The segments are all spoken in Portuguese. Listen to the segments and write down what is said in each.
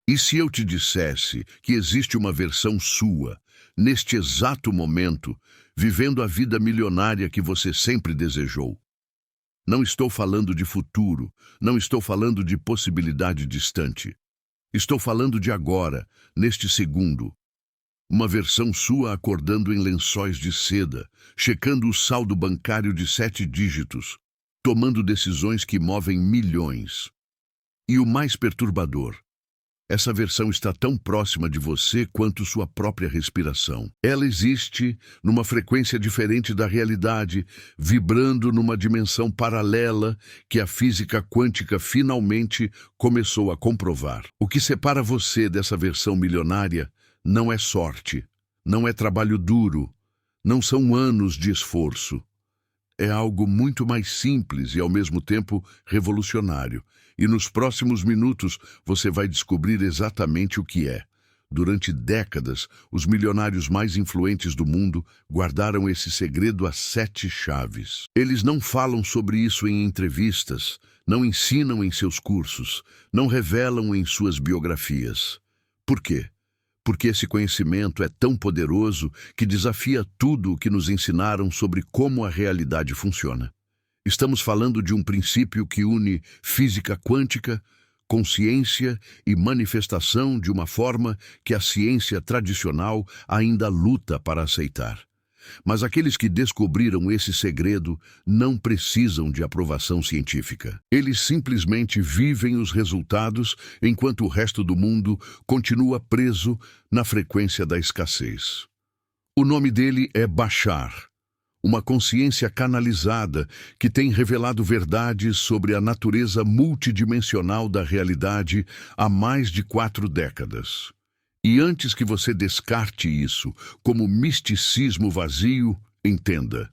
E se eu te dissesse que existe uma versão sua, neste exato momento, vivendo a vida milionária que você sempre desejou? Não estou falando de futuro, não estou falando de possibilidade distante. Estou falando de agora, neste segundo. Uma versão sua acordando em lençóis de seda, checando o saldo bancário de 7 dígitos, tomando decisões que movem milhões. E o mais perturbador, essa versão está tão próxima de você quanto sua própria respiração. Ela existe numa frequência diferente da realidade, vibrando numa dimensão paralela que a física quântica finalmente começou a comprovar. O que separa você dessa versão milionária não é sorte, não é trabalho duro, não são anos de esforço. É algo muito mais simples e, ao mesmo tempo, revolucionário. E nos próximos minutos você vai descobrir exatamente o que é. Durante décadas, os milionários mais influentes do mundo guardaram esse segredo a 7 chaves. Eles não falam sobre isso em entrevistas, não ensinam em seus cursos, não revelam em suas biografias. Por quê? Porque esse conhecimento é tão poderoso que desafia tudo o que nos ensinaram sobre como a realidade funciona. Estamos falando de um princípio que une física quântica, consciência e manifestação de uma forma que a ciência tradicional ainda luta para aceitar. Mas aqueles que descobriram esse segredo não precisam de aprovação científica. Eles simplesmente vivem os resultados enquanto o resto do mundo continua preso na frequência da escassez. O nome dele é Bashar, uma consciência canalizada que tem revelado verdades sobre a natureza multidimensional da realidade há mais de 4 décadas. E antes que você descarte isso como misticismo vazio, entenda.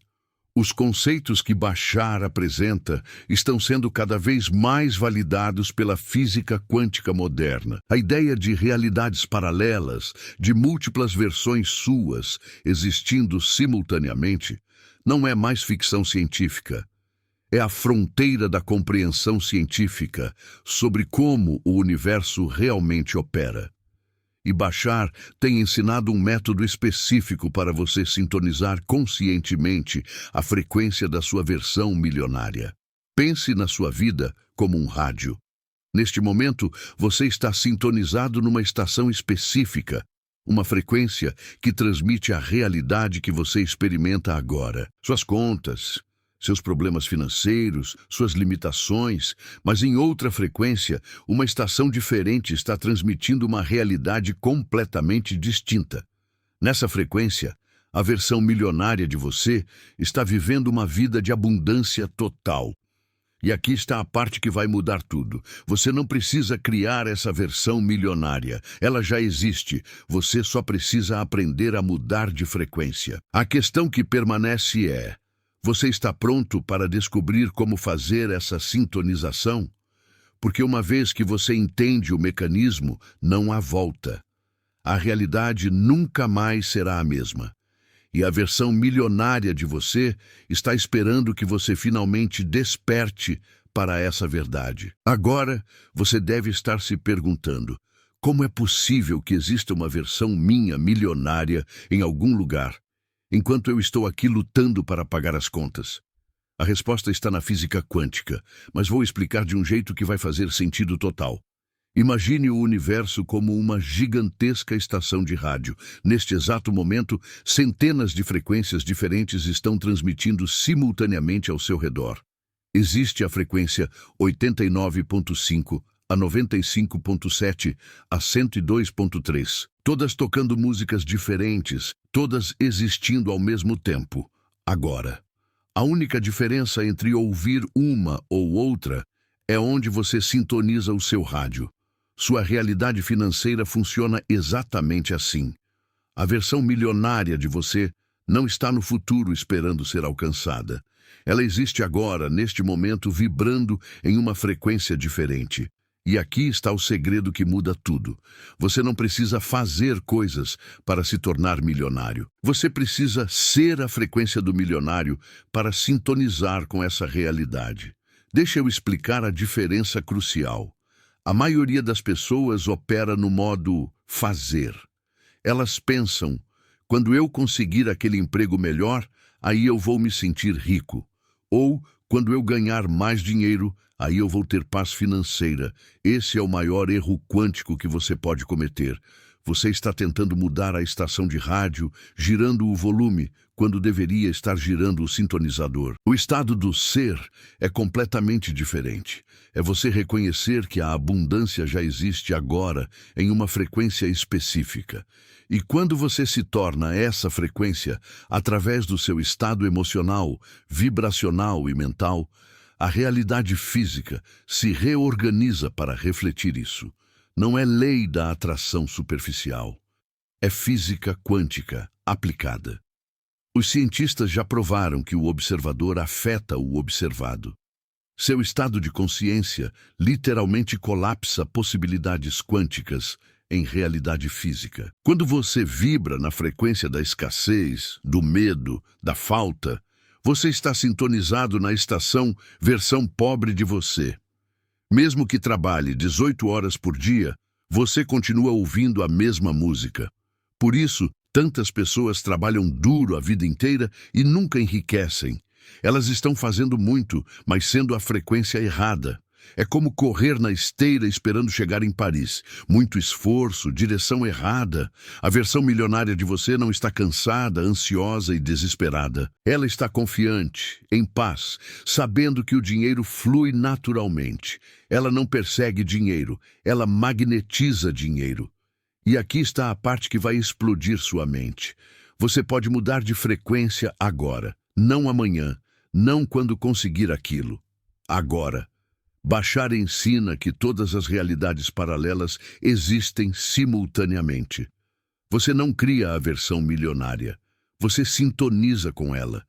Os conceitos que Bashar apresenta estão sendo cada vez mais validados pela física quântica moderna. A ideia de realidades paralelas, de múltiplas versões suas existindo simultaneamente, não é mais ficção científica. É a fronteira da compreensão científica sobre como o universo realmente opera. E Bashar tem ensinado um método específico para você sintonizar conscientemente a frequência da sua versão milionária. Pense na sua vida como um rádio. Neste momento, você está sintonizado numa estação específica, uma frequência que transmite a realidade que você experimenta agora. Suas contas, seus problemas financeiros, suas limitações, mas em outra frequência, uma estação diferente está transmitindo uma realidade completamente distinta. Nessa frequência, a versão milionária de você está vivendo uma vida de abundância total. E aqui está a parte que vai mudar tudo. Você não precisa criar essa versão milionária. Ela já existe. Você só precisa aprender a mudar de frequência. A questão que permanece é: você está pronto para descobrir como fazer essa sintonização? Porque uma vez que você entende o mecanismo, não há volta. A realidade nunca mais será a mesma. E a versão milionária de você está esperando que você finalmente desperte para essa verdade. Agora, você deve estar se perguntando: como é possível que exista uma versão minha milionária em algum lugar, enquanto eu estou aqui lutando para pagar as contas? A resposta está na física quântica, mas vou explicar de um jeito que vai fazer sentido total. Imagine o universo como uma gigantesca estação de rádio. Neste exato momento, centenas de frequências diferentes estão transmitindo simultaneamente ao seu redor. Existe a frequência 89.5, a 95.7, a 102.3, todas tocando músicas diferentes, todas existindo ao mesmo tempo, agora. A única diferença entre ouvir uma ou outra é onde você sintoniza o seu rádio. Sua realidade financeira funciona exatamente assim. A versão milionária de você não está no futuro esperando ser alcançada. Ela existe agora, neste momento, vibrando em uma frequência diferente. E aqui está o segredo que muda tudo. Você não precisa fazer coisas para se tornar milionário. Você precisa ser a frequência do milionário para sintonizar com essa realidade. Deixa eu explicar a diferença crucial. A maioria das pessoas opera no modo fazer. Elas pensam, quando eu conseguir aquele emprego melhor, aí eu vou me sentir rico. Ou, quando eu ganhar mais dinheiro, aí eu vou ter paz financeira. Esse é o maior erro quântico que você pode cometer. Você está tentando mudar a estação de rádio, girando o volume, quando deveria estar girando o sintonizador. O estado do ser é completamente diferente. É você reconhecer que a abundância já existe agora em uma frequência específica. E quando você se torna essa frequência, através do seu estado emocional, vibracional e mental, a realidade física se reorganiza para refletir isso. Não é lei da atração superficial. É física quântica aplicada. Os cientistas já provaram que o observador afeta o observado. Seu estado de consciência literalmente colapsa possibilidades quânticas em realidade física. Quando você vibra na frequência da escassez, do medo, da falta, você está sintonizado na estação versão pobre de você. Mesmo que trabalhe 18 horas por dia, você continua ouvindo a mesma música. Por isso, tantas pessoas trabalham duro a vida inteira e nunca enriquecem. Elas estão fazendo muito, mas sendo a frequência errada. É como correr na esteira esperando chegar em Paris. Muito esforço, direção errada. A versão milionária de você não está cansada, ansiosa e desesperada. Ela está confiante, em paz, sabendo que o dinheiro flui naturalmente. Ela não persegue dinheiro, ela magnetiza dinheiro. E aqui está a parte que vai explodir sua mente. Você pode mudar de frequência agora, não amanhã, não quando conseguir aquilo. Agora. Bashar ensina que todas as realidades paralelas existem simultaneamente. Você não cria a versão milionária, você sintoniza com ela.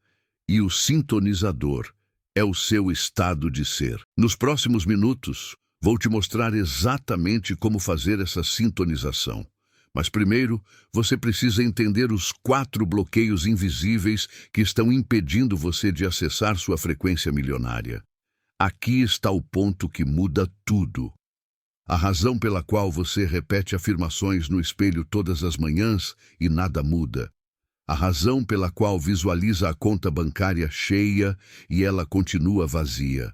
E o sintonizador é o seu estado de ser. Nos próximos minutos, vou te mostrar exatamente como fazer essa sintonização. Mas primeiro, você precisa entender os 4 bloqueios invisíveis que estão impedindo você de acessar sua frequência milionária. Aqui está o ponto que muda tudo. A razão pela qual você repete afirmações no espelho todas as manhãs e nada muda. A razão pela qual visualiza a conta bancária cheia e ela continua vazia.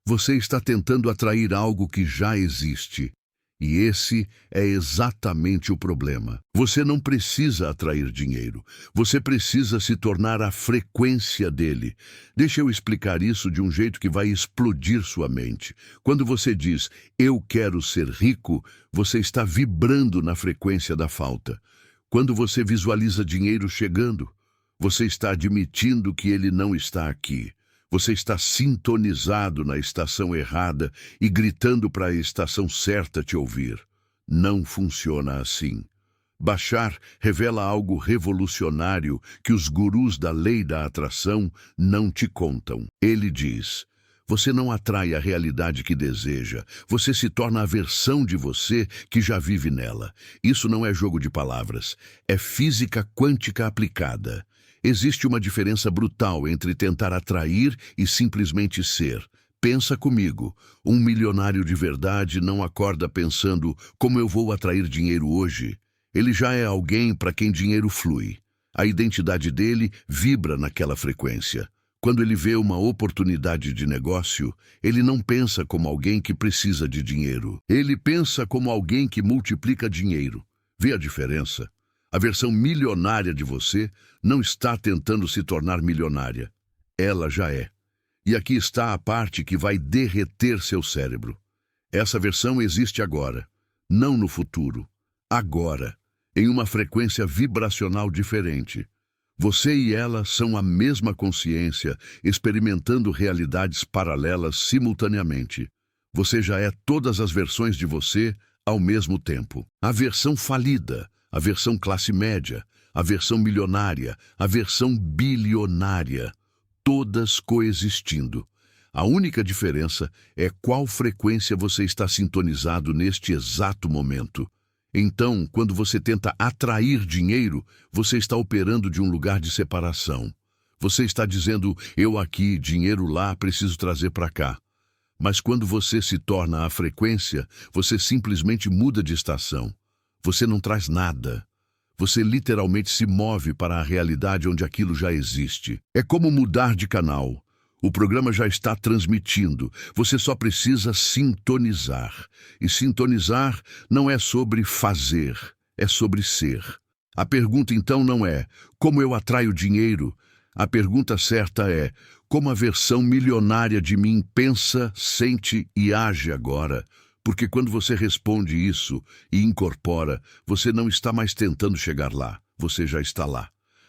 Você está tentando atrair algo que já existe. E esse é exatamente o problema. Você não precisa atrair dinheiro. Você precisa se tornar a frequência dele. Deixa eu explicar isso de um jeito que vai explodir sua mente. Quando você diz, eu quero ser rico, você está vibrando na frequência da falta. Quando você visualiza dinheiro chegando, você está admitindo que ele não está aqui. Você está sintonizado na estação errada e gritando para a estação certa te ouvir. Não funciona assim. Bashar revela algo revolucionário que os gurus da lei da atração não te contam. Ele diz, você não atrai a realidade que deseja, você se torna a versão de você que já vive nela. Isso não é jogo de palavras, é física quântica aplicada. Existe uma diferença brutal entre tentar atrair e simplesmente ser. Pensa comigo, um milionário de verdade não acorda pensando como eu vou atrair dinheiro hoje. Ele já é alguém para quem dinheiro flui. A identidade dele vibra naquela frequência. Quando ele vê uma oportunidade de negócio, ele não pensa como alguém que precisa de dinheiro. Ele pensa como alguém que multiplica dinheiro. Vê a diferença? A versão milionária de você não está tentando se tornar milionária. Ela já é. E aqui está a parte que vai derreter seu cérebro. Essa versão existe agora, não no futuro. Agora, em uma frequência vibracional diferente. Você e ela são a mesma consciência, experimentando realidades paralelas simultaneamente. Você já é todas as versões de você ao mesmo tempo. A versão falida, a versão classe média, a versão milionária, a versão bilionária, todas coexistindo. A única diferença é qual frequência você está sintonizado neste exato momento. Então, quando você tenta atrair dinheiro, você está operando de um lugar de separação. Você está dizendo, eu aqui, dinheiro lá, preciso trazer para cá. Mas quando você se torna a frequência, você simplesmente muda de estação. Você não traz nada. Você literalmente se move para a realidade onde aquilo já existe. É como mudar de canal. O programa já está transmitindo. Você só precisa sintonizar. E sintonizar não é sobre fazer, é sobre ser. A pergunta então não é como eu atraio dinheiro. A pergunta certa é como a versão milionária de mim pensa, sente e age agora. Porque quando você responde isso e incorpora, você não está mais tentando chegar lá, você já está lá.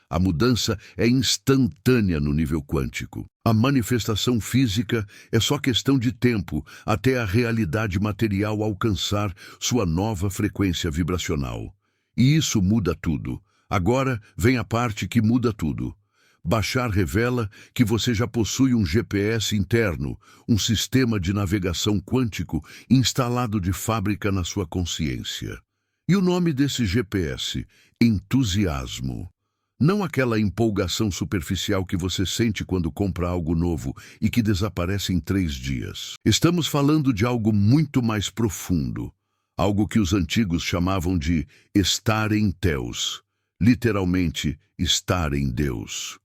A mudança é instantânea no nível quântico. A manifestação física é só questão de tempo até a realidade material alcançar sua nova frequência vibracional. E isso muda tudo. Agora vem a parte que muda tudo. Bashar revela que você já possui um GPS interno, um sistema de navegação quântico instalado de fábrica na sua consciência. E o nome desse GPS? Entusiasmo. Não aquela empolgação superficial que você sente quando compra algo novo e que desaparece em 3 dias. Estamos falando de algo muito mais profundo, algo que os antigos chamavam de estar em Deus, literalmente estar em Deus.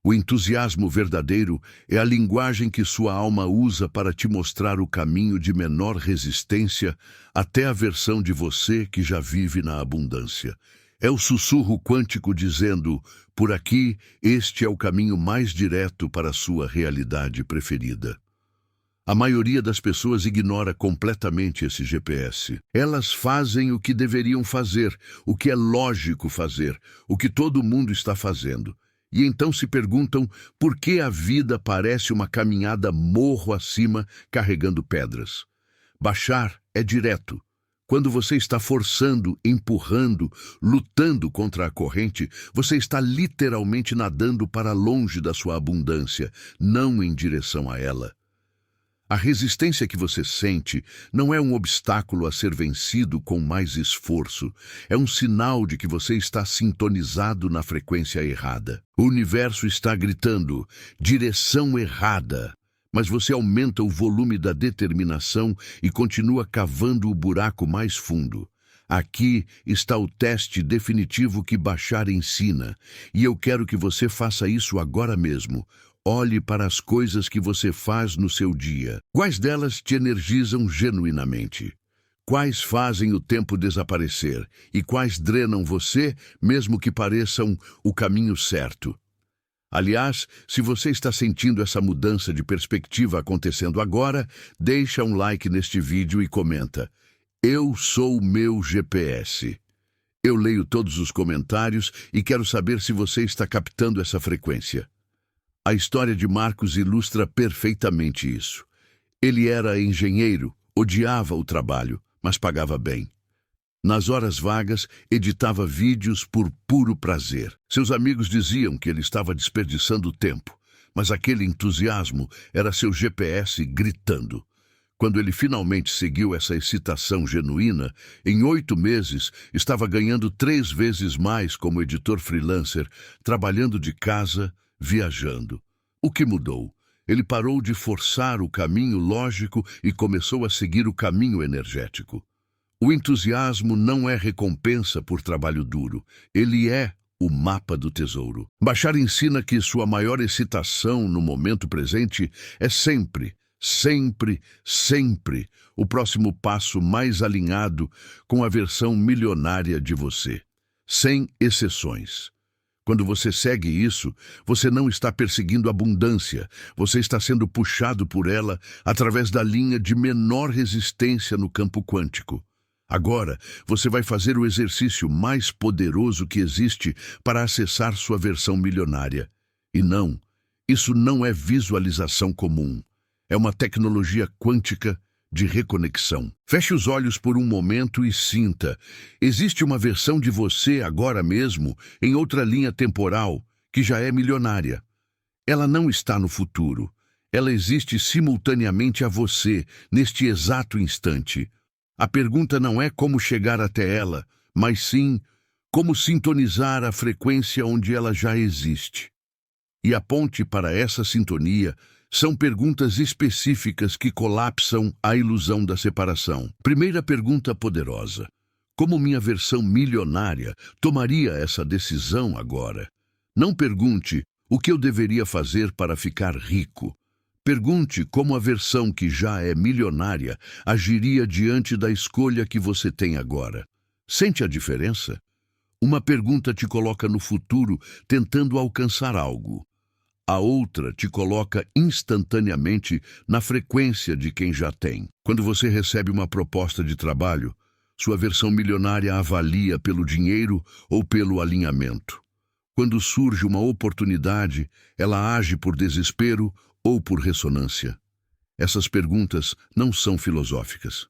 O entusiasmo verdadeiro é a linguagem que sua alma usa para te mostrar o caminho de menor resistência até a versão de você que já vive na abundância. É o sussurro quântico dizendo, por aqui, este é o caminho mais direto para a sua realidade preferida. A maioria das pessoas ignora completamente esse GPS. Elas fazem o que deveriam fazer, o que é lógico fazer, o que todo mundo está fazendo. E então se perguntam por que a vida parece uma caminhada morro acima carregando pedras. Bashar é direto. Quando você está forçando, empurrando, lutando contra a corrente, você está literalmente nadando para longe da sua abundância, não em direção a ela. A resistência que você sente não é um obstáculo a ser vencido com mais esforço. É um sinal de que você está sintonizado na frequência errada. O universo está gritando, direção errada. Mas você aumenta o volume da determinação e continua cavando o buraco mais fundo. Aqui está o teste definitivo que Bashar ensina. E eu quero que você faça isso agora mesmo. Olhe para as coisas que você faz no seu dia. Quais delas te energizam genuinamente? Quais fazem o tempo desaparecer? E quais drenam você, mesmo que pareçam o caminho certo? Aliás, se você está sentindo essa mudança de perspectiva acontecendo agora, deixa um like neste vídeo e comenta: Eu sou o meu GPS. Eu leio todos os comentários e quero saber se você está captando essa frequência. A história de Marcos ilustra perfeitamente isso. Ele era engenheiro, odiava o trabalho, mas pagava bem. Nas horas vagas, editava vídeos por puro prazer. Seus amigos diziam que ele estava desperdiçando tempo, mas aquele entusiasmo era seu GPS gritando. Quando ele finalmente seguiu essa excitação genuína, em 8 meses estava ganhando 3 vezes mais como editor freelancer, trabalhando de casa, viajando. O que mudou? Ele parou de forçar o caminho lógico e começou a seguir o caminho energético. O entusiasmo não é recompensa por trabalho duro. Ele é o mapa do tesouro. Bashar ensina que sua maior excitação no momento presente é sempre, sempre, sempre o próximo passo mais alinhado com a versão milionária de você. Sem exceções. Quando você segue isso, você não está perseguindo abundância, você está sendo puxado por ela através da linha de menor resistência no campo quântico. Agora, você vai fazer o exercício mais poderoso que existe para acessar sua versão milionária. E não, isso não é visualização comum. É uma tecnologia quântica de reconexão. Feche os olhos por um momento e sinta. Existe uma versão de você agora mesmo, em outra linha temporal, que já é milionária. Ela não está no futuro. Ela existe simultaneamente a você, neste exato instante. A pergunta não é como chegar até ela, mas sim como sintonizar a frequência onde ela já existe. E a ponte para essa sintonia São perguntas específicas que colapsam a ilusão da separação. Primeira pergunta poderosa: como minha versão milionária tomaria essa decisão agora? Não pergunte o que eu deveria fazer para ficar rico. Pergunte como a versão que já é milionária agiria diante da escolha que você tem agora. Sente a diferença? Uma pergunta te coloca no futuro tentando alcançar algo. A outra te coloca instantaneamente na frequência de quem já tem. Quando você recebe uma proposta de trabalho, sua versão milionária avalia pelo dinheiro ou pelo alinhamento. Quando surge uma oportunidade, ela age por desespero ou por ressonância. Essas perguntas não são filosóficas.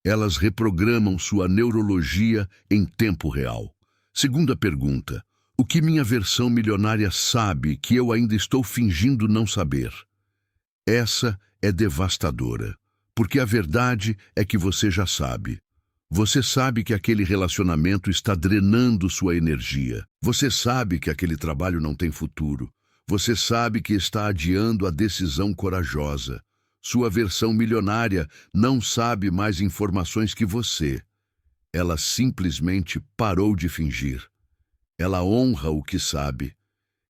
Elas reprogramam sua neurologia em tempo real. Segunda pergunta: o que minha versão milionária sabe que eu ainda estou fingindo não saber? Essa é devastadora, porque a verdade é que você já sabe. Você sabe que aquele relacionamento está drenando sua energia. Você sabe que aquele trabalho não tem futuro. Você sabe que está adiando a decisão corajosa. Sua versão milionária não sabe mais informações que você. Ela simplesmente parou de fingir. Ela honra o que sabe.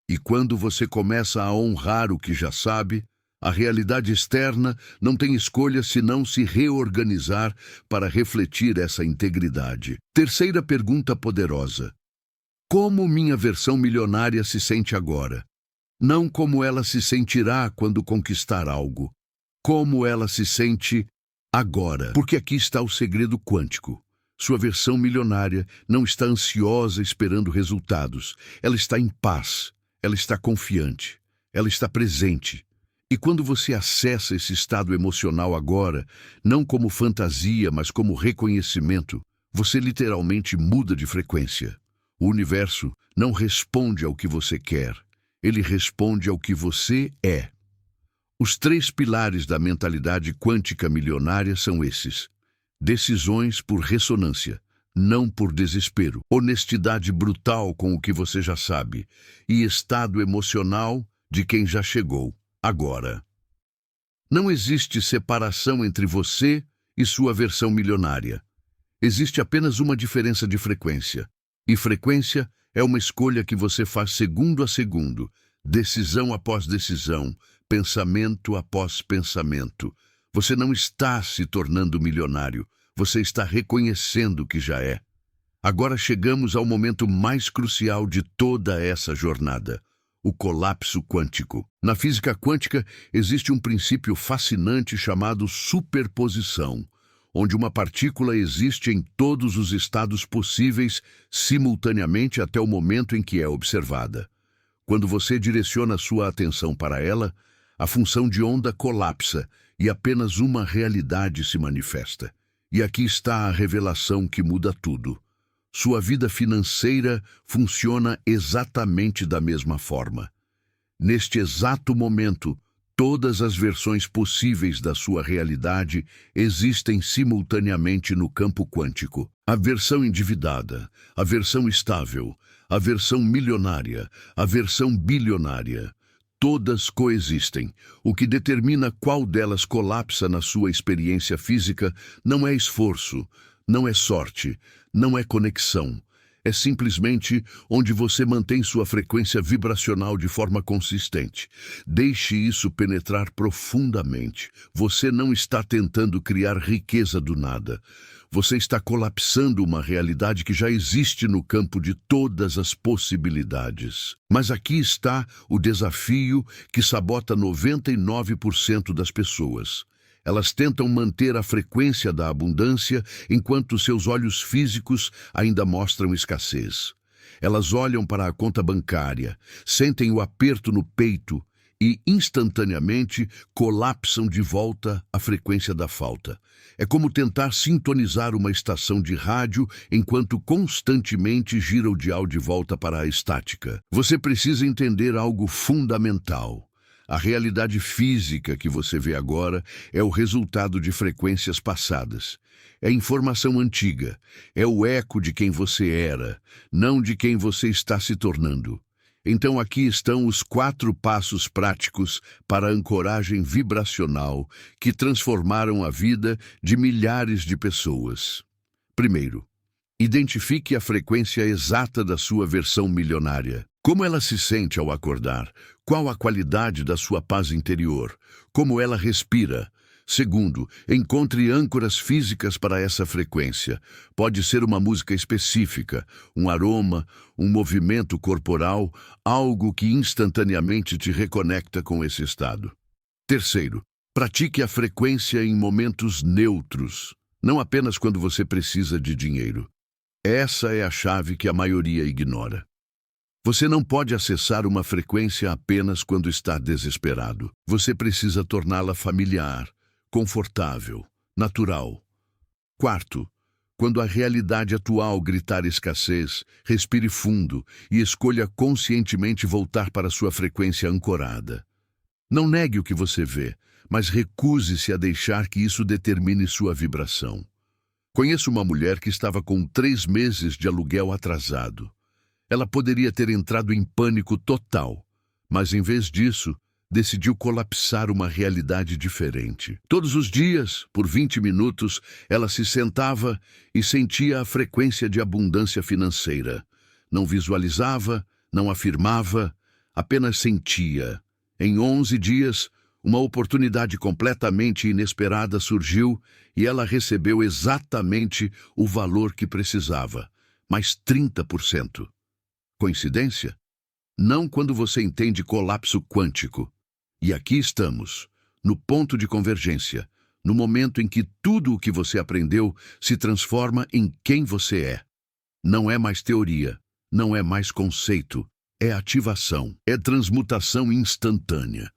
E quando você começa a honrar o que já sabe, a realidade externa não tem escolha senão se reorganizar para refletir essa integridade. Terceira pergunta poderosa: como minha versão milionária se sente agora? Não como ela se sentirá quando conquistar algo. Como ela se sente agora. Porque aqui está o segredo quântico. Sua versão milionária não está ansiosa esperando resultados. Ela está em paz. Ela está confiante. Ela está presente. E quando você acessa esse estado emocional agora, não como fantasia, mas como reconhecimento, você literalmente muda de frequência. O universo não responde ao que você quer. Ele responde ao que você é. Os 3 pilares da mentalidade quântica milionária são esses: decisões por ressonância, não por desespero; honestidade brutal com o que você já sabe; e estado emocional de quem já chegou, agora. Não existe separação entre você e sua versão milionária. Existe apenas uma diferença de frequência. E frequência é uma escolha que você faz segundo a segundo, decisão após decisão, pensamento após pensamento. Você não está se tornando milionário, você está reconhecendo que já é. Agora chegamos ao momento mais crucial de toda essa jornada: o colapso quântico. Na física quântica existe um princípio fascinante chamado superposição, onde uma partícula existe em todos os estados possíveis simultaneamente até o momento em que é observada. Quando você direciona sua atenção para ela, a função de onda colapsa e apenas uma realidade se manifesta. E aqui está a revelação que muda tudo. Sua vida financeira funciona exatamente da mesma forma. Neste exato momento, todas as versões possíveis da sua realidade existem simultaneamente no campo quântico. A versão endividada, a versão estável, a versão milionária, a versão bilionária. Todas coexistem. O que determina qual delas colapsa na sua experiência física não é esforço, não é sorte, não é conexão. É simplesmente onde você mantém sua frequência vibracional de forma consistente. Deixe isso penetrar profundamente. Você não está tentando criar riqueza do nada. Você está colapsando uma realidade que já existe no campo de todas as possibilidades. Mas aqui está o desafio que sabota 99% das pessoas. Elas tentam manter a frequência da abundância enquanto seus olhos físicos ainda mostram escassez. Elas olham para a conta bancária, sentem o aperto no peito e, instantaneamente, colapsam de volta à frequência da falta. É como tentar sintonizar uma estação de rádio enquanto constantemente gira o dial de volta para a estática. Você precisa entender algo fundamental. A realidade física que você vê agora é o resultado de frequências passadas. É informação antiga. É o eco de quem você era, não de quem você está se tornando. Então aqui estão os 4 passos práticos para a ancoragem vibracional que transformaram a vida de milhares de pessoas. Primeiro, identifique a frequência exata da sua versão milionária. Como ela se sente ao acordar? Qual a qualidade da sua paz interior? Como ela respira? Segundo, encontre âncoras físicas para essa frequência. Pode ser uma música específica, um aroma, um movimento corporal, algo que instantaneamente te reconecta com esse estado. Terceiro, pratique a frequência em momentos neutros, não apenas quando você precisa de dinheiro. Essa é a chave que a maioria ignora. Você não pode acessar uma frequência apenas quando está desesperado. Você precisa torná-la familiar, confortável, natural. Quarto, quando a realidade atual gritar escassez, respire fundo e escolha conscientemente voltar para sua frequência ancorada. Não negue o que você vê, mas recuse-se a deixar que isso determine sua vibração. Conheço uma mulher que estava com 3 meses de aluguel atrasado. Ela poderia ter entrado em pânico total, mas em vez disso, decidiu colapsar uma realidade diferente. Todos os dias, por 20 minutos, ela se sentava e sentia a frequência de abundância financeira. Não visualizava, não afirmava, apenas sentia. Em 11 dias, uma oportunidade completamente inesperada surgiu e ela recebeu exatamente o valor que precisava, mais 30%. Coincidência? Não quando você entende colapso quântico. E aqui estamos, no ponto de convergência, no momento em que tudo o que você aprendeu se transforma em quem você é. Não é mais teoria, não é mais conceito, é ativação, é transmutação instantânea.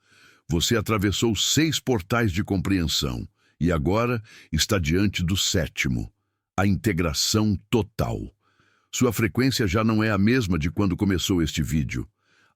Você atravessou 6 portais de compreensão e agora está diante do 7º, a integração total. Sua frequência já não é a mesma de quando começou este vídeo.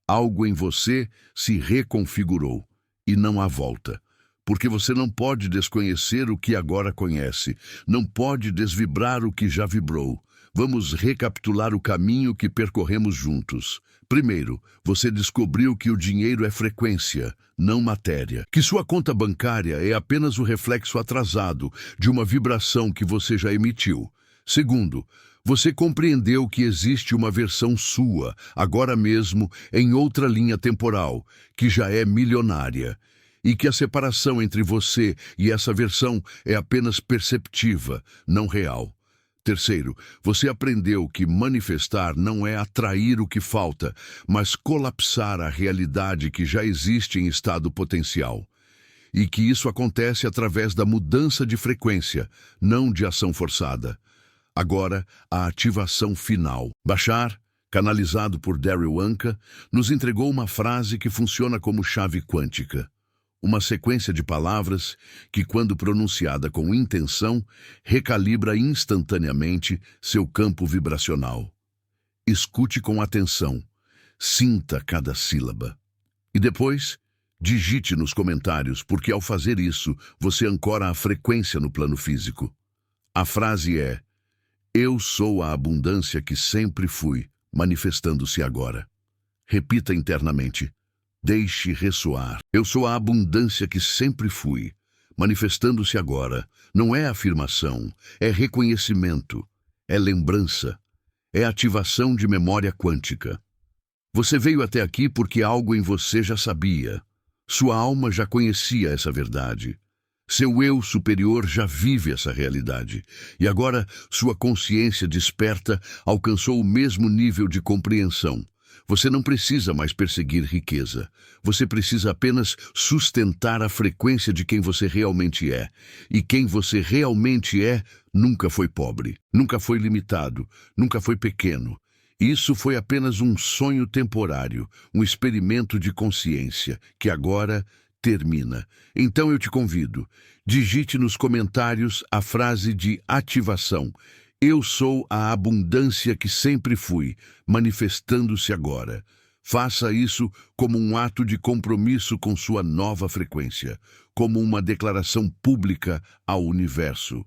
Algo em você se reconfigurou e não há volta, porque você não pode desconhecer o que agora conhece, não pode desvibrar o que já vibrou. Vamos recapitular o caminho que percorremos juntos. Primeiro, você descobriu que o dinheiro é frequência, não matéria, que sua conta bancária é apenas o reflexo atrasado de uma vibração que você já emitiu. Segundo, você compreendeu que existe uma versão sua, agora mesmo, em outra linha temporal, que já é milionária, e que a separação entre você e essa versão é apenas perceptiva, não real. Terceiro, você aprendeu que manifestar não é atrair o que falta, mas colapsar a realidade que já existe em estado potencial. E que isso acontece através da mudança de frequência, não de ação forçada. Agora, a ativação final. Bashar, canalizado por Darryl Anka, nos entregou uma frase que funciona como chave quântica. Uma sequência de palavras que, quando pronunciada com intenção, recalibra instantaneamente seu campo vibracional. Escute com atenção, sinta cada sílaba. E depois, digite nos comentários, porque ao fazer isso, você ancora a frequência no plano físico. A frase é: eu sou a abundância que sempre fui, manifestando-se agora. Repita internamente. Deixe ressoar. Eu sou a abundância que sempre fui, manifestando-se agora. Não é afirmação, é reconhecimento, é lembrança, é ativação de memória quântica. Você veio até aqui porque algo em você já sabia. Sua alma já conhecia essa verdade. Seu eu superior já vive essa realidade. E agora sua consciência desperta alcançou o mesmo nível de compreensão. Você não precisa mais perseguir riqueza. Você precisa apenas sustentar a frequência de quem você realmente é. E quem você realmente é nunca foi pobre, nunca foi limitado, nunca foi pequeno. Isso foi apenas um sonho temporário, um experimento de consciência, que agora termina. Então eu te convido, digite nos comentários a frase de ativação. Eu sou a abundância que sempre fui, manifestando-se agora. Faça isso como um ato de compromisso com sua nova frequência, como uma declaração pública ao universo.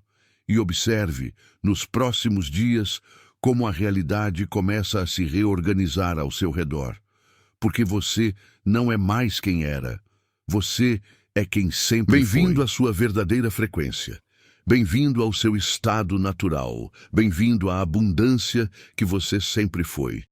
E observe, nos próximos dias, como a realidade começa a se reorganizar ao seu redor. porque você não é mais quem era. Você é quem sempre foi. Bem-vindo à sua verdadeira frequência. Bem-vindo ao seu estado natural. Bem-vindo à abundância que você sempre foi.